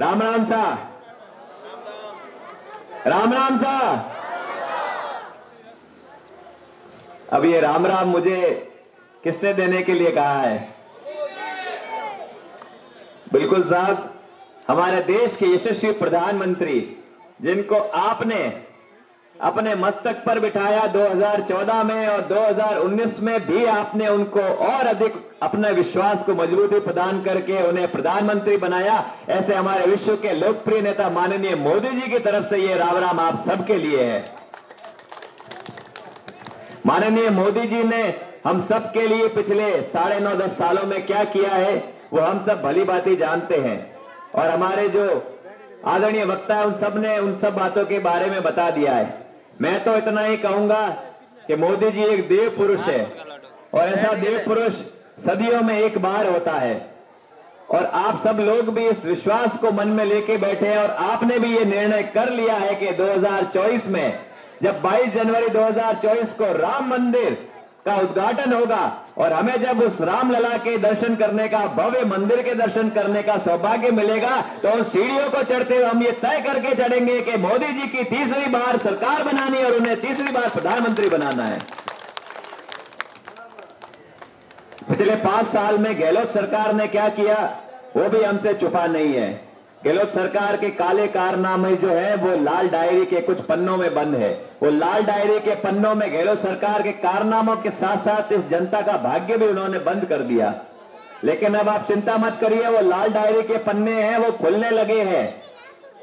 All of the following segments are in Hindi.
राम राम सा, राम राम सा। अब ये राम राम मुझे किसने देने के लिए कहा है? बिल्कुल साहब, हमारे देश के यशस्वी प्रधानमंत्री जिनको आपने अपने मस्तक पर बिठाया 2014 में और 2019 में भी आपने उनको और अधिक अपने विश्वास को मजबूती प्रदान करके उन्हें प्रधानमंत्री बनाया। ऐसे हमारे विश्व के लोकप्रिय नेता माननीय मोदी जी की तरफ से ये राम राम आप सबके लिए है। माननीय मोदी जी ने हम सब के लिए पिछले 9.5-10 सालों में क्या किया है वो हम सब भली भांति जानते हैं और हमारे जो आदरणीय वक्ता है उन सब बातों के बारे में बता दिया है। मैं तो इतना ही कहूंगा कि मोदी जी एक देव पुरुष है और ऐसा देव पुरुष सदियों में एक बार होता है और आप सब लोग भी इस विश्वास को मन में लेके बैठे हैं और आपने भी ये निर्णय कर लिया है कि 2024 में जब 22 जनवरी 2024 को राम मंदिर का उद्घाटन होगा और हमें जब उस रामलला के दर्शन करने का, भव्य मंदिर के दर्शन करने का सौभाग्य मिलेगा तो उन सीढ़ियों को चढ़ते हुए हम ये तय करके चढ़ेंगे कि मोदी जी की तीसरी बार सरकार बनानी है और उन्हें तीसरी बार प्रधानमंत्री बनाना है। पिछले 5 साल में गहलोत सरकार ने क्या किया वो भी हमसे छुपा नहीं है। गहलोत सरकार के काले कारनामे जो है वो लाल डायरी के कुछ पन्नों में बंद है। वो लाल डायरी के पन्नों में गहलोत सरकार के कारनामों के साथ साथ इस जनता का भाग्य भी उन्होंने बंद कर दिया। लेकिन अब आप चिंता मत करिए, वो लाल डायरी के पन्ने हैं वो खुलने लगे हैं।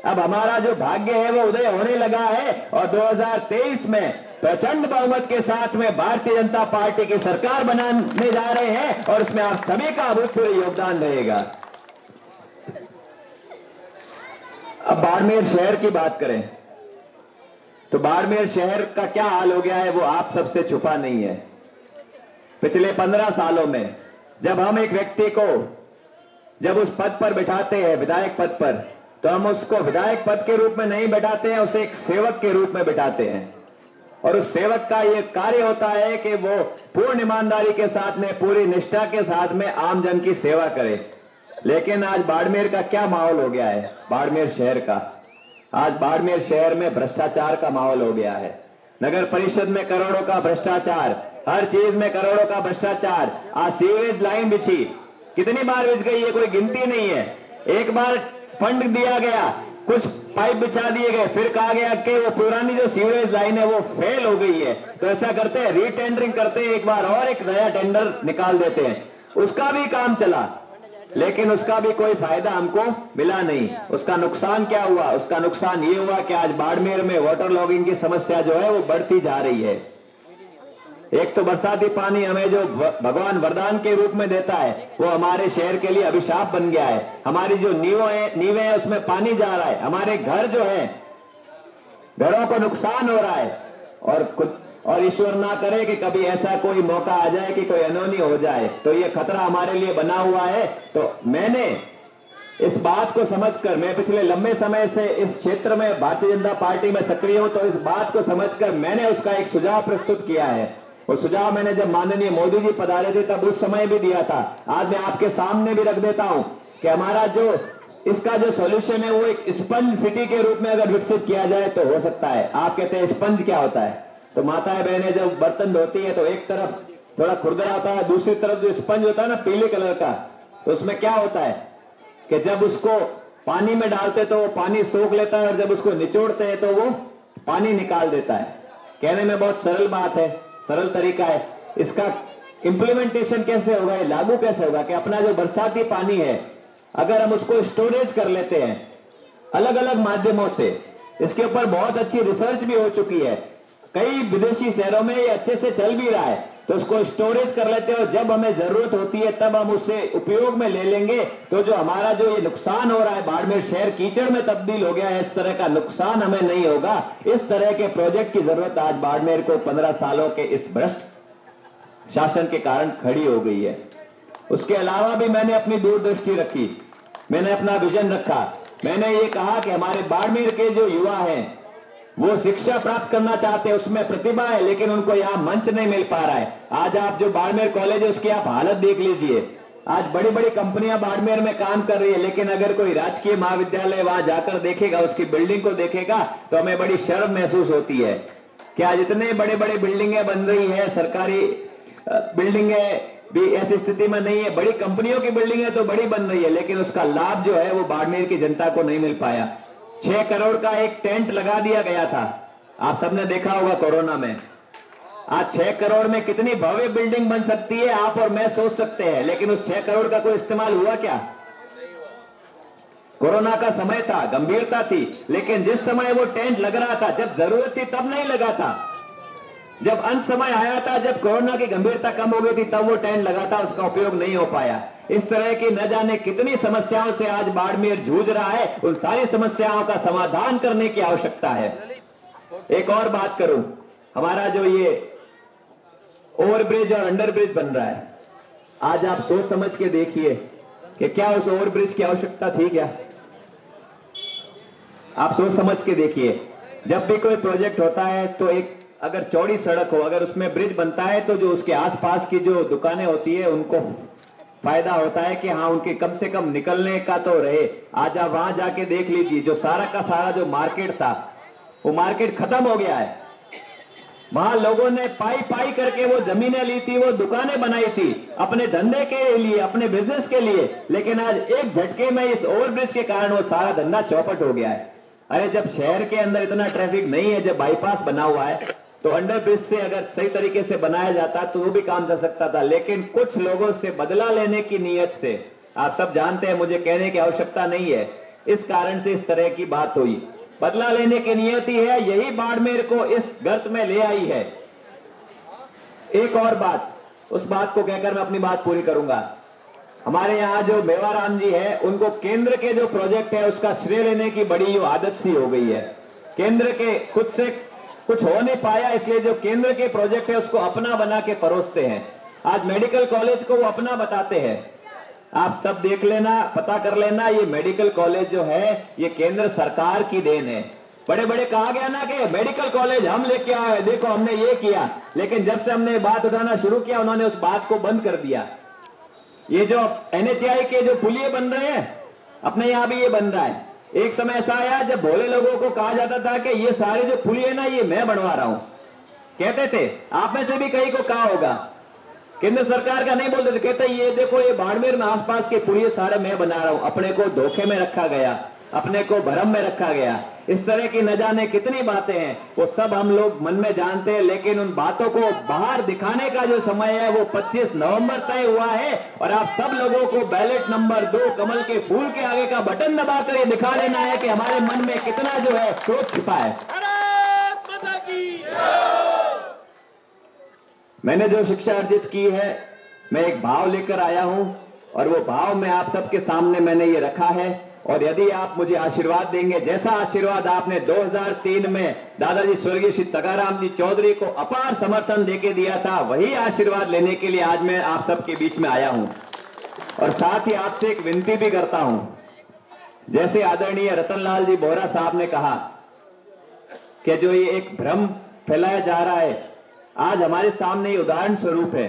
अब हमारा जो भाग्य है वो उदय होने लगा है और 2023 में प्रचंड बहुमत के साथ में भारतीय जनता पार्टी की सरकार बनाने जा रहे हैं और उसमें आप सभी का अभूतपूर्व योगदान रहेगा। अब बाड़मेर शहर की बात करें तो बाड़मेर शहर का क्या हाल हो गया है वो आप सबसे छुपा नहीं है। पिछले 15 सालों में जब हम एक व्यक्ति को जब उस पद पर बिठाते हैं, विधायक पद पर, तो हम उसको विधायक पद के रूप में नहीं बिठाते हैं, उसे एक सेवक के रूप में बिठाते हैं और उस सेवक का यह कार्य होता है कि वो पूर्ण ईमानदारी के साथ में, पूरी निष्ठा के साथ में आम जन की सेवा करे। लेकिन आज बाड़मेर का क्या माहौल हो गया है? बाड़मेर शहर का, आज बाड़मेर शहर में भ्रष्टाचार का माहौल हो गया है। नगर परिषद में करोड़ों का भ्रष्टाचार, हर चीज में करोड़ों का भ्रष्टाचार। आज सीवेज लाइन बिछी, कितनी बार बिछ गई है कोई गिनती नहीं है। एक बार फंड दिया गया, कुछ पाइप बिछा दिए गए, फिर कहा गया कि वो पुरानी जो सीवरेज लाइन है वो फेल हो गई है, तो ऐसा करते हैं रीटेंडरिंग करते हैं, एक बार और एक नया टेंडर निकाल देते हैं। उसका भी काम चला लेकिन उसका भी कोई फायदा हमको मिला नहीं। उसका नुकसान क्या हुआ? उसका नुकसान ये हुआ कि आज बाड़मेर में वाटर लॉगिंग की समस्या जो है वो बढ़ती जा रही है। एक तो बरसाती पानी हमें जो भगवान वरदान के रूप में देता है वो हमारे शहर के लिए अभिशाप बन गया है। हमारी जो नींवें हैं उसमें पानी जा रहा है, हमारे घर जो है, घरों को नुकसान हो रहा है और ईश्वर ना करे कि कभी ऐसा कोई मौका आ जाए कि कोई अनहोनी हो जाए, तो ये खतरा हमारे लिए बना हुआ है। तो मैंने इस बात को समझकर, मैं पिछले लंबे समय से इस क्षेत्र में भारतीय जनता पार्टी में सक्रिय हूं, तो इस बात को समझकर मैंने उसका एक सुझाव प्रस्तुत किया है। और सुझाव मैंने जब माननीय मोदी जी पधारे थे तब उस समय भी दिया था। आज मैं आपके सामने भी रख देता हूं कि हमारा जो इसका जो सॉल्यूशन है वो एक स्पंज सिटी के रूप में अगर विकसित किया जाए तो हो सकता है। आप कहते हैं स्पंज क्या होता है? तो माताएं बहनें जब बर्तन धोती है तो एक तरफ थोड़ा खुरदरा होता है, दूसरी तरफ जो स्पंज होता है ना पीले कलर का, तो उसमें क्या होता है कि जब उसको पानी में डालते तो वो पानी सोख लेता है और जब उसको निचोड़ते हैं तो वो पानी निकाल देता है। कहने में बहुत सरल बात है, सरल तरीका है। इसका इंप्लीमेंटेशन कैसे होगा, लागू कैसे होगा कि अपना जो बरसाती पानी है अगर हम उसको स्टोरेज कर लेते हैं अलग अलग माध्यमों से, इसके ऊपर बहुत अच्छी रिसर्च भी हो चुकी है, कई विदेशी शहरों में ये अच्छे से चल भी रहा है, तो उसको स्टोरेज कर लेते हैं और जब हमें जरूरत होती है तब हम उसे उपयोग में ले लेंगे। तो जो हमारा जो ये नुकसान हो रहा है, बाड़मेर शहर कीचड़ में तब्दील हो गया है, इस तरह का नुकसान हमें नहीं होगा। इस तरह के प्रोजेक्ट की जरूरत आज बाड़मेर को 15 सालों के इस भ्रष्ट शासन के कारण खड़ी हो गई है। उसके अलावा भी मैंने अपनी दूरदृष्टि रखी, मैंने अपना विजन रखा। मैंने ये कहा कि हमारे बाड़मेर के जो युवा हैं वो शिक्षा प्राप्त करना चाहते हैं, उसमें प्रतिभा है लेकिन उनको यहाँ मंच नहीं मिल पा रहा है। आज आप जो बाड़मेर कॉलेज है उसकी आप हालत देख लीजिए। आज बड़ी बड़ी कंपनियां बाड़मेर में काम कर रही है, लेकिन अगर कोई राजकीय महाविद्यालय वहां जाकर देखेगा, उसकी बिल्डिंग को देखेगा, तो हमें बड़ी शर्म महसूस होती है कि आज इतने बड़े बड़े बिल्डिंगें बन रही है, सरकारी बिल्डिंगें भी ऐसी स्थिति में नहीं है, बड़ी कंपनियों की बिल्डिंगें तो बड़ी बन रही है, लेकिन उसका लाभ जो है वो बाड़मेर की जनता को नहीं मिल पाया। 6 करोड़ का एक टेंट लगा दिया गया था, आप सबने देखा होगा कोरोना में। आज 6 करोड़ में कितनी भव्य बिल्डिंग बन सकती है, आप और मैं सोच सकते हैं, लेकिन उस 6 करोड़ का कोई इस्तेमाल हुआ क्या? कोरोना का समय था, गंभीरता थी, लेकिन जिस समय वो टेंट लग रहा था, जब जरूरत थी तब नहीं लगा था। जब अंत समय आया था, जब कोरोना की गंभीरता कम हो गई थी, तब वो टेंट लगा था, उसका उपयोग नहीं हो पाया। इस तरह की न जाने कितनी समस्याओं से आज बाड़मेर जूझ रहा है, उन सारी समस्याओं का समाधान करने की आवश्यकता है। एक और बात करूं, हमारा जो ये ओवरब्रिज और अंडरब्रिज बन रहा है, आज आप सोच समझ के देखिए कि क्या उस ओवरब्रिज की आवश्यकता थी क्या? आप सोच समझ के देखिए, जब भी कोई प्रोजेक्ट होता है तो एक अगर चौड़ी सड़क हो, अगर उसमें ब्रिज बनता है तो जो उसके आसपास की जो दुकानें होती है उनको फायदा होता है कि हाँ, उनके कम से कम निकलने का तो रहे। आज आप वहां जाके देख लीजिए, जो सारा का सारा जो मार्केट था, वो मार्केट खत्म हो गया है। वहां लोगों ने पाई पाई करके वो जमीनें ली थी, वो दुकानें बनाई थी अपने धंधे के लिए, अपने बिजनेस के लिए, लेकिन आज एक झटके में इस ओवरब्रिज के कारण वो सारा धंधा चौपट हो गया है। अरे जब शहर के अंदर इतना ट्रैफिक नहीं है, जब बाईपास बना हुआ है, तो अंडरब्रिज से अगर सही तरीके से बनाया जाता तो वो भी काम चल सकता था, लेकिन कुछ लोगों से बदला लेने की नीयत से, आप सब जानते हैं, मुझे कहने की आवश्यकता नहीं है, इस कारण से इस तरह की बात हुई। बदला लेने की नियति है, यही बाड़मेर को इस गर्त में ले आई है। एक और बात, उस बात को कहकर मैं अपनी बात पूरी करूंगा। हमारे यहां जो मेवाराम जी है, उनको केंद्र के जो प्रोजेक्ट है उसका श्रेय लेने की बड़ी आदत सी हो गई है। केंद्र के खुद से कुछ हो नहीं पाया, इसलिए जो केंद्र के प्रोजेक्ट है उसको अपना बना के परोसते हैं। आज मेडिकल कॉलेज को वो अपना बताते हैं। आप सब देख लेना, पता कर लेना, ये मेडिकल कॉलेज जो है ये केंद्र सरकार की देन है। बड़े बड़े कहा गया ना कि मेडिकल कॉलेज हम लेके आए, देखो हमने ये किया, लेकिन जब से हमने बात उठाना शुरू किया, उन्होंने उस बात को बंद कर दिया। ये जो NHAI के जो पुलिये बन रहे हैं, अपने यहां भी ये बन रहा है। एक समय ऐसा आया जब भोले लोगों को कहा जाता था कि ये सारे जो पुलिये ना ये मैं बनवा रहा हूं, कहते थे, आप में से भी कई को कहा होगा, केंद्र सरकार का नहीं बोलते थे, कहते ये देखो ये बाड़मेर में आसपास के पुलिये सारे मैं बना रहा हूं। अपने को धोखे में रखा गया, अपने को भ्रम में रखा गया। इस तरह की न जाने कितनी बातें हैं, वो सब हम लोग मन में जानते हैं, लेकिन उन बातों को बाहर दिखाने का जो समय है वो 25 नवंबर तय हुआ है। और आप सब लोगों को बैलेट नंबर 2 कमल के फूल के आगे का बटन दबाकर ये दिखा देना है कि हमारे मन में कितना जो है क्रोध छिपा है। मैंने जो शिक्षा अर्जित की है, मैं एक भाव लेकर आया हूं, और वो भाव मैं आप सबके सामने मैंने ये रखा है। और यदि आप मुझे आशीर्वाद देंगे, जैसा आशीर्वाद आपने 2003 में दादाजी स्वर्गीय श्री तगाराम जी चौधरी को अपार समर्थन देके दिया था, वही आशीर्वाद लेने के लिए आज मैं आप सबके बीच में आया हूं। और साथ ही आपसे एक विनती भी करता हूं, जैसे आदरणीय रतनलाल जी बोहरा साहब ने कहा कि जो ये एक भ्रम फैलाया जा रहा है, आज हमारे सामने ये उदाहरण स्वरूप है।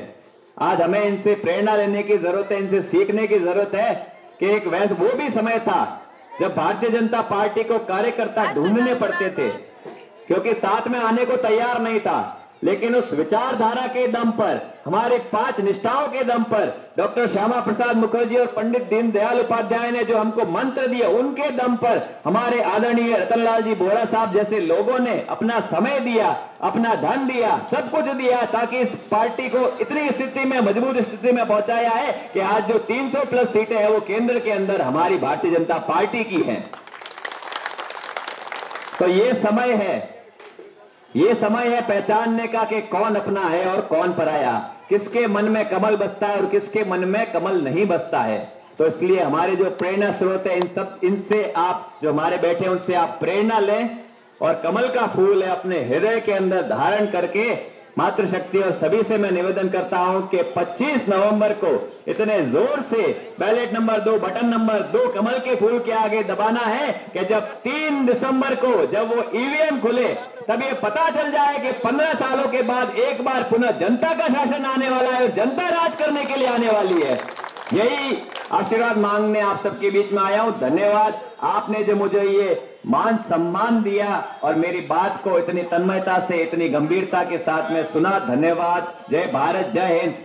आज हमें इनसे प्रेरणा लेने की जरूरत है, इनसे सीखने की जरूरत है कि एक वैसे वो भी समय था जब भारतीय जनता पार्टी को कार्यकर्ता ढूंढने पड़ते थे, क्योंकि साथ में आने को तैयार नहीं था, लेकिन उस विचारधारा के दम पर, हमारे 5 निष्ठाओं के दम पर डॉक्टर श्यामा प्रसाद मुखर्जी और पंडित दीनदयाल उपाध्याय ने जो हमको मंत्र दिए, उनके दम पर हमारे आदरणीय रतनलाल जी बोहरा साहब जैसे लोगों ने अपना समय दिया, अपना धन दिया, सब कुछ दिया, ताकि इस पार्टी को इतनी स्थिति में, मजबूत स्थिति में पहुंचाया है कि आज जो 300 प्लस सीटें हैं वो केंद्र के अंदर हमारी भारतीय जनता पार्टी की हैं। तो ये समय है, ये समय है पहचानने का कि कौन अपना है और कौन पराया, किसके मन में कमल बसता है और किसके मन में कमल नहीं बसता है। तो इसलिए हमारे जो प्रेरणा स्रोत है, इनसे आप जो हमारे बैठे हैं उनसे आप प्रेरणा लें, और कमल का फूल है अपने हृदय के अंदर धारण करके मातृशक्ति और सभी से मैं निवेदन करता हूं कि 25 नवंबर को इतने जोर से बैलेट नंबर 2 बटन नंबर 2 कमल के फूल के आगे दबाना है कि जब 3 दिसंबर को जब वो ईवीएम खुले, तब ये पता चल जाए कि 15 सालों के बाद एक बार पुनः जनता का शासन आने वाला है और जनता राज करने के लिए आने वाली है। यही आशीर्वाद मांगने आप सबके बीच में आया हूं। धन्यवाद, आपने जो मुझे ये मान सम्मान दिया और मेरी बात को इतनी तन्मयता से, इतनी गंभीरता के साथ में सुना। धन्यवाद। जय भारत, जय हिंद।